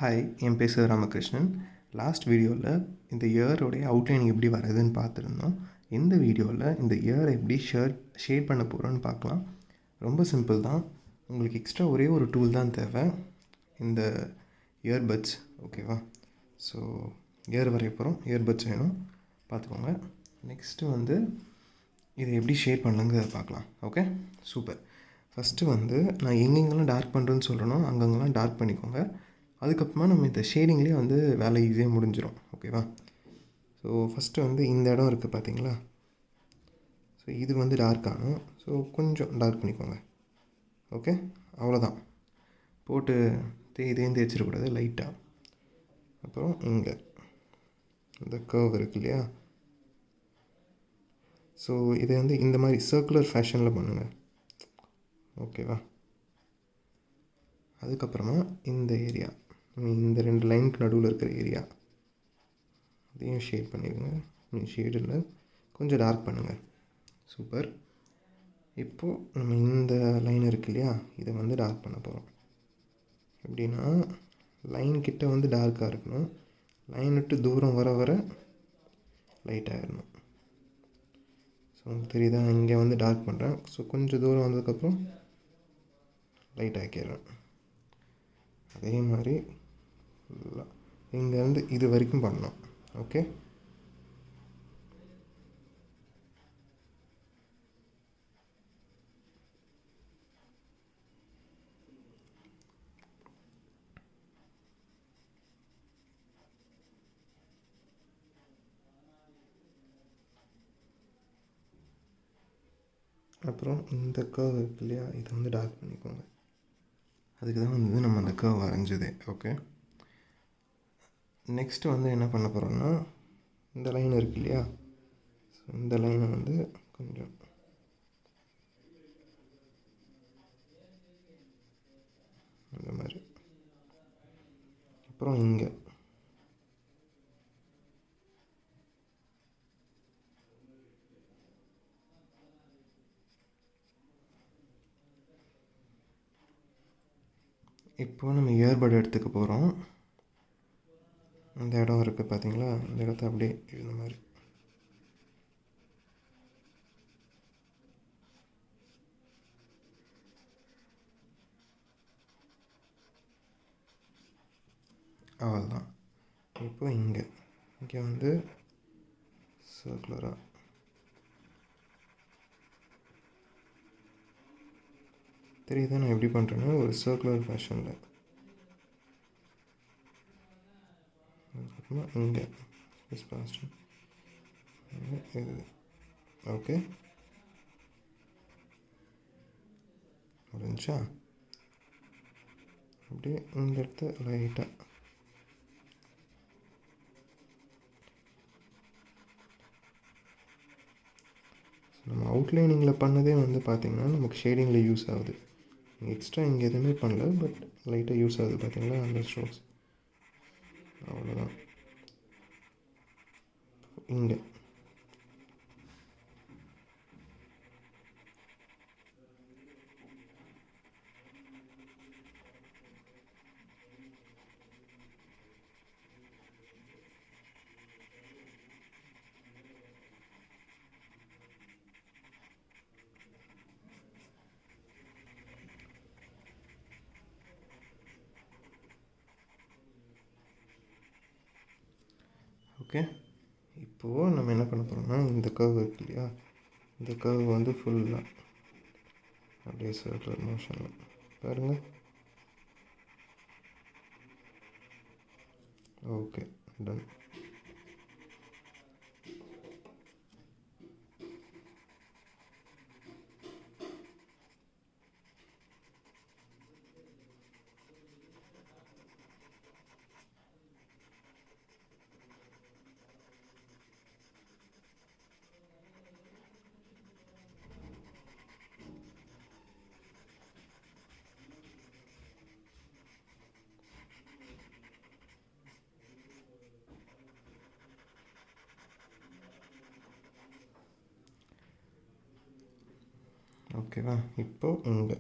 Hi, என் பேர் Sivaramakrishnan. Last வீடியோவில் இந்த இயரோடைய அவுட்லைன் எப்படி வருதுன்னு பார்த்துருந்தோம். இந்த வீடியோவில் இந்த இயரை எப்படி ஷேட் பண்ண போகிறோன்னு பார்க்கலாம். ரொம்ப சிம்பிள் தான். உங்களுக்கு எக்ஸ்ட்ரா ஒரே ஒரு டூல் தான் தேவை, இந்த இயர்பட்ஸ். ஓகேவா? ஸோ இயர் வரைய போகிறோம், இயர்பட்ஸ் வேணும், பார்த்துக்கோங்க. நெக்ஸ்ட்டு இதை எப்படி ஷேட் பண்ணலங்கிறத பார்க்கலாம். Okay, super. ஃபஸ்ட்டு நான் எங்கெங்கெல்லாம் டார்க் பண்ணுறேன்னு சொல்கிறேனோ அங்கங்கெல்லாம் டார்க் பண்ணிக்கோங்க. அதுக்கப்புறமா நம்ம இந்த ஷேடிங்லேயே வேலை ஈஸியாக முடிஞ்சிடும். ஓகேவா? ஸோ ஃபஸ்ட்டு இந்த இடம் இருக்குது பார்த்தீங்களா? ஸோ இது டார்க் ஆகும். ஸோ கொஞ்சம் டார்க் பண்ணிக்கோங்க. ஓகே, அவ்வளோதான். போட்டு தேய்ந்து தேய்ச்சிடக்கூடாது, லைட்டாக. அப்புறம் இங்கே இந்த கர்வ் இருக்கு இல்லையா? ஸோ இதை இந்த மாதிரி சர்க்குலர் ஃபேஷனில் பண்ணுங்கள். ஓகேவா? அதுக்கப்புறமா இந்த ஏரியா, இந்த ரெண்டு லைனுக்கு நடுவில் இருக்கிற ஏரியா, அதையும் ஷேட் பண்ணிடுங்க. ஷேடில் கொஞ்சம் டார்க் பண்ணுங்கள். சூப்பர். இப்போது நம்ம இந்த லைன் இருக்கு இல்லையா, இதை டார்க் பண்ண போகிறோம். எப்படின்னா லைன் கிட்ட டார்க்காக இருக்கணும், லைன் விட்டு தூரம் வர வர லைட் ஆகிடணும். ஸோ உங்களுக்கு தெரியுதா? இங்கே டார்க் பண்ணுறேன். ஸோ கொஞ்சம் தூரம் வந்ததுக்கப்புறம் லைட் ஆக்கிடுறேன். அதே மாதிரி இங்கேருந்து இது வரைக்கும் பண்ணணும். ஓகே, அப்புறம் இந்த கர்வ் இருக்கு இல்லையா, இதை டார்க் பண்ணிக்கோங்க. அதுக்கு தான் நம்ம அந்த கர்வ் வரைஞ்சதே. ஓகே, நெக்ஸ்ட்டு என்ன பண்ண போகிறோம்னா, இந்த லைன் இருக்கு இல்லையா, ஸோ இந்த லைனை கொஞ்சம் இந்த மாதிரி. அப்புறம் இங்கே இப்போ நம்ம இயர்பட் எடுத்துக்க போகிறோம். இந்த இடம் இருக்குது பார்த்தீங்களா, இந்த இடத்த அப்படியே இந்த மாதிரி அவ்வளோதான். இப்போ இங்கே சர்க்குலராக தெரியுதா நான் எப்படி பண்ணுறேன்னா, ஒரு சர்க்குலர் ஃபேஷனில். அதுக்கப்புறமா இங்கே இது. ஓகே, முடிஞ்சா அப்படியே இந்த இடத்த லைட்டாக நம்ம அவுட்லைனிங்கில் பண்ணதே பார்த்திங்கன்னா நமக்கு ஷேடிங்கில் யூஸ் ஆகுது. எக்ஸ்ட்ரா இங்கே எதுவுமே பண்ணல, பட் லைட்டாக யூஸ் ஆகுது பார்த்தீங்களா அந்த ஸ்ட்ரோக்ஸ். அவ்வளோதான். இங்கே ஓகே. இப்போது நம்ம என்ன பண்ண போகிறோம்னா, இந்த கர்வ் இருக்கு இல்லையா, இந்த கர்வ் ஃபுல்லாக அப்படியே சர்க்குலர் மோஷனில் பாருங்கள். Okay, done. ஓகேவா? இப்போது இங்கே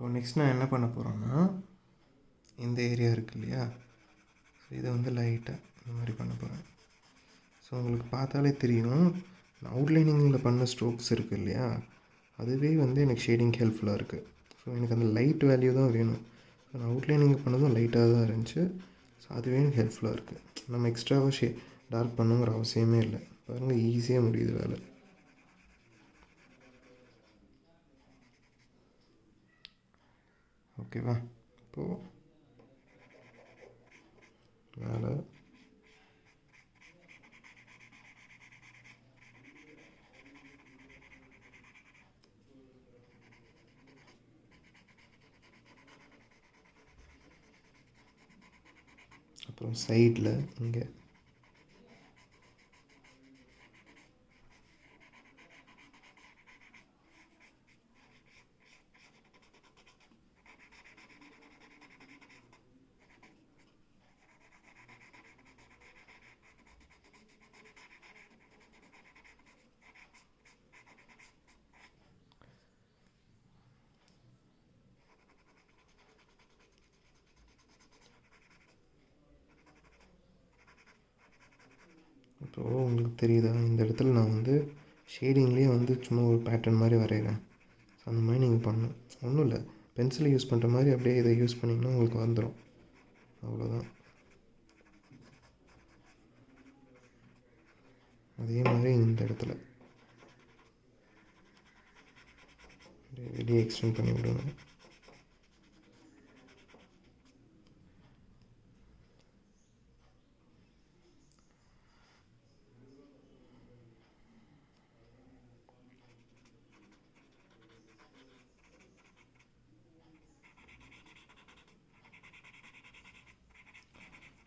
இப்போ நெக்ஸ்ட் நான் என்ன பண்ண போகிறேன்னா, இந்த ஏரியா இருக்குது இல்லையா, ஸோ இதை வந்து லைட்டாக இந்த மாதிரி பண்ண போகிறேன். ஸோ உங்களுக்கு பார்த்தாலே தெரியும், நான் அவுட்லைனிங்கில் பண்ண ஸ்ட்ரோக்ஸ் இருக்குது இல்லையா, அதுவே வந்து எனக்கு ஷேடிங் ஹெல்ப்ஃபுல்லாக இருக்குது. ஸோ எனக்கு அந்த லைட் வேல்யூ தான் வேணும். ஸோ நான் அவுட்லைனிங் பண்ணதும் லைட்டாக தான் இருந்துச்சு. ஸோ அதுவே எனக்கு ஹெல்ப்ஃபுல்லாக இருக்குது. நம்ம எக்ஸ்ட்ராவாக டார்க் பண்ணுங்கிற அவசியமே இல்லை. பாருங்கள், ஈஸியாக முடியுது வேலை. ஓகேவா? இப்போது மேலே அப்புறம் சைடில் இங்கே இப்போது உங்களுக்கு தெரியுதா, இந்த இடத்துல நான் வந்து ஷேடிங்லேயே வந்து சும்மா ஒரு பேட்டர்ன் மாதிரி வரைகிறேன். ஸோ அந்த மாதிரி நீங்கள் பண்ணணும். ஒன்றும் இல்லை, பென்சிலை யூஸ் பண்ணுற மாதிரி அப்படியே இதை யூஸ் பண்ணிங்கன்னா உங்களுக்கு வந்துடும். அவ்வளோதான். அதே மாதிரி இந்த இடத்துல வெளியே எக்ஸ்டெண்ட் பண்ணி விடணும்.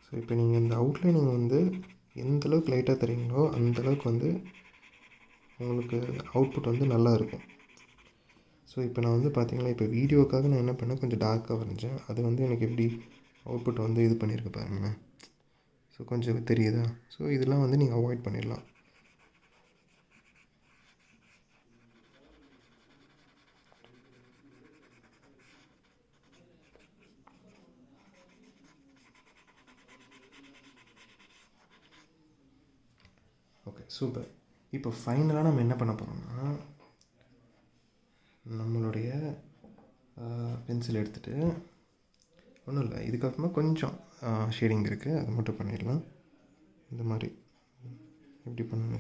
ஸோ இப்போ நீங்கள் இந்த அவுட்லைனிங் வந்து எந்தளவுக்கு லைட்டாக தரீங்களோ அந்தளவுக்கு வந்து உங்களுக்கு அவுட்புட் வந்து நல்லா இருக்கும். ஸோ இப்போ நான் வந்து பார்த்திங்கன்னா, இப்போ வீடியோக்காக நான் என்ன பண்ணேன், கொஞ்சம் டார்க்காக வரைஞ்சேன். அது வந்து எனக்கு எப்படி அவுட்புட் வந்து இது பண்ணியிருக்கு பாருங்களேன். ஸோ கொஞ்சம் தெரியுதா? ஸோ இதெல்லாம் வந்து நீங்கள் அவாய்ட் பண்ணிடலாம். Okay, super. இப்போ ஃபைனலாக நம்ம என்ன பண்ண போகிறோம்னா, நம்மளுடைய பென்சில் எடுத்துகிட்டு, ஒன்றும் இல்லை, இதுக்கப்புறமா கொஞ்சம் ஷேடிங் இருக்குது, அதை மட்டும் பண்ணிடலாம். இந்த மாதிரி எப்படி பண்ணுங்க.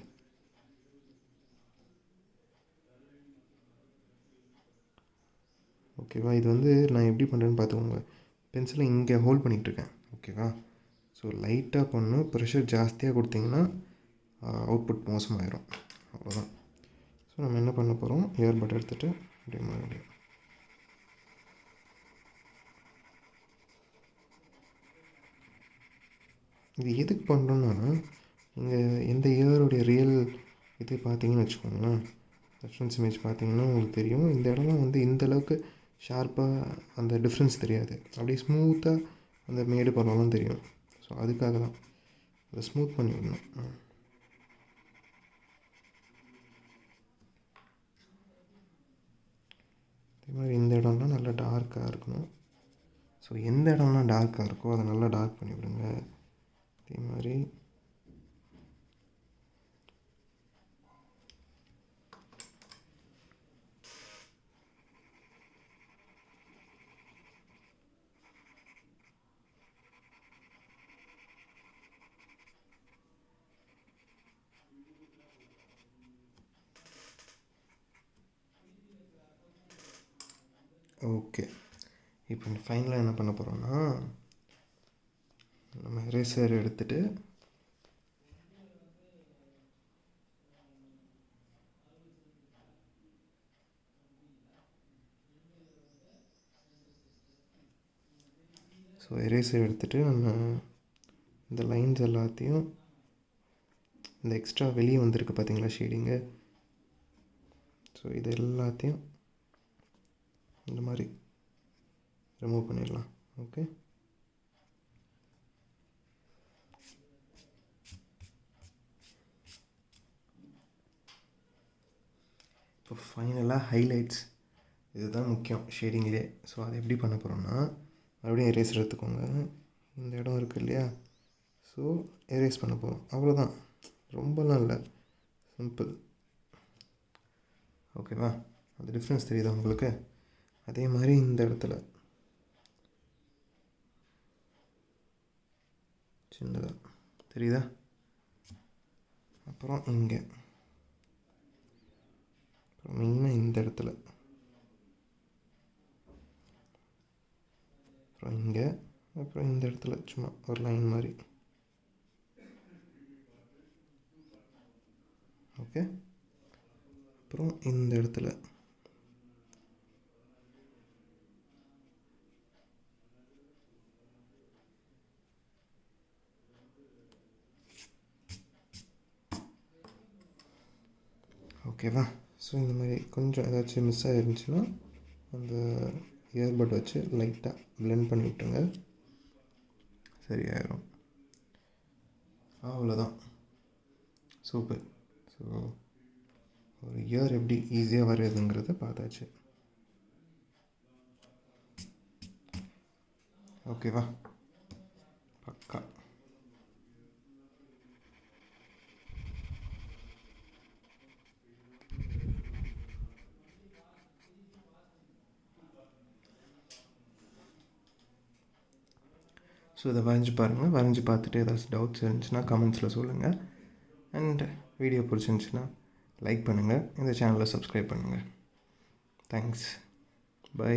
ஓகேவா? இது வந்து நான் எப்படி பண்ணுறேன்னு பார்த்துக்கோங்க. பென்சிலை இங்கே ஹோல்ட் பண்ணிகிட்ருக்கேன். ஓகேவா? ஸோ லைட்டாக பண்ணணும். ப்ரெஷர் ஜாஸ்தியாக கொடுத்திங்கன்னா அவுட்புட் மோசமாயிடும். அவ்வளோதான். ஸோ நம்ம என்ன பண்ண போகிறோம், இயர்பட் எடுத்துகிட்டு அப்படியே மறுபடியும் இது எதுக்கு பண்ணுறோன்னா, இங்கே எந்த இயருடைய ரியல் இது பார்த்தீங்கன்னு வச்சுக்கோங்களேன், ரெஃபரன்ஸ் இமேஜ் பார்த்தீங்கன்னா உங்களுக்கு தெரியும். இந்த இடம்லாம் வந்து இந்தளவுக்கு ஷார்ப்பாக அந்த டிஃப்ரென்ஸ் தெரியாது. அப்படியே ஸ்மூத்தாக அந்த மேடு பரவலாம் தெரியும். ஸோ அதுக்காக தான் அதை ஸ்மூத் பண்ணி விடணும். அதே மாதிரி இந்த இடம்லாம் நல்லா டார்க்காக இருக்கணும். ஸோ எந்த இடம்லாம் டார்க்காக இருக்கோ அதை நல்லா டார்க் பண்ணி விடுங்க. அதே மாதிரி ஓகே. இப்போ ஃபைனலாக என்ன பண்ண போகிறோன்னா, நம்ம எரேசர் எடுத்துகிட்டு நம்ம இந்த லைன்ஸ் எல்லாத்தையும், இந்த எக்ஸ்ட்ரா வெளியே வந்திருக்கு பார்த்தீங்களா ஷேடிங்கு, ஸோ இது எல்லாத்தையும் இந்த மாதிரி ரிமூவ் பண்ணிடலாம். ஓகே. இப்போ ஃபைனலாக ஹைலைட்ஸ் இதுதான் முக்கியம் ஷேடிங்லேயே. ஸோ அதை எப்படி பண்ண போகிறோம்னா, மறுபடியும் எரேசர் எடுத்துக்கோங்க. இந்த இடம் இருக்குது இல்லையா, ஸோ எரேஸ் பண்ண போகிறோம், அவ்வளோதான். ரொம்பலாம் இல்லை, சிம்பிள். ஓகேவா? அந்த டிஃப்ரென்ஸ் தெரியுதா உங்களுக்கு? அதே மாதிரி இந்த இடத்துல சின்னதாக தெரியுதா? அப்புறம் இங்கே, அப்புறம் மெயினாக இந்த இடத்துல, அப்புறம் இங்கே, அப்புறம் இந்த இடத்துல சும்மா ஒரு லைன் மாதிரி. ஓகே, அப்புறம் இந்த இடத்துல ஓகேவா? ஸோ இந்த மாதிரி கொஞ்சம் ஏதாச்சும் மிஸ் ஆகிருந்துச்சுன்னா அந்த இயர்பட் வச்சு லைட்டாக ப்ளெண்ட் பண்ணி விட்டுருங்க, சரியாயிடும். அவ்வளோதான், சூப்பர். ஸோ ஒரு இயர் எப்படி ஈஸியாக வரையுதுங்கிறத பார்த்தாச்சு. ஓகேவா? பக்கா. ஸோ இதை வரைஞ்சி பாருங்கள். வரைஞ்சி பார்த்துட்டு ஏதாச்சும் டவுட்ஸ் இருந்துச்சுன்னா கமெண்ட்ஸில் சொல்லுங்கள். அண்ட் வீடியோ பிடிச்சிருந்துச்சின்னா லைக் பண்ணுங்கள், இந்த சேனலை சப்ஸ்கிரைப் பண்ணுங்கள். Thanks, by.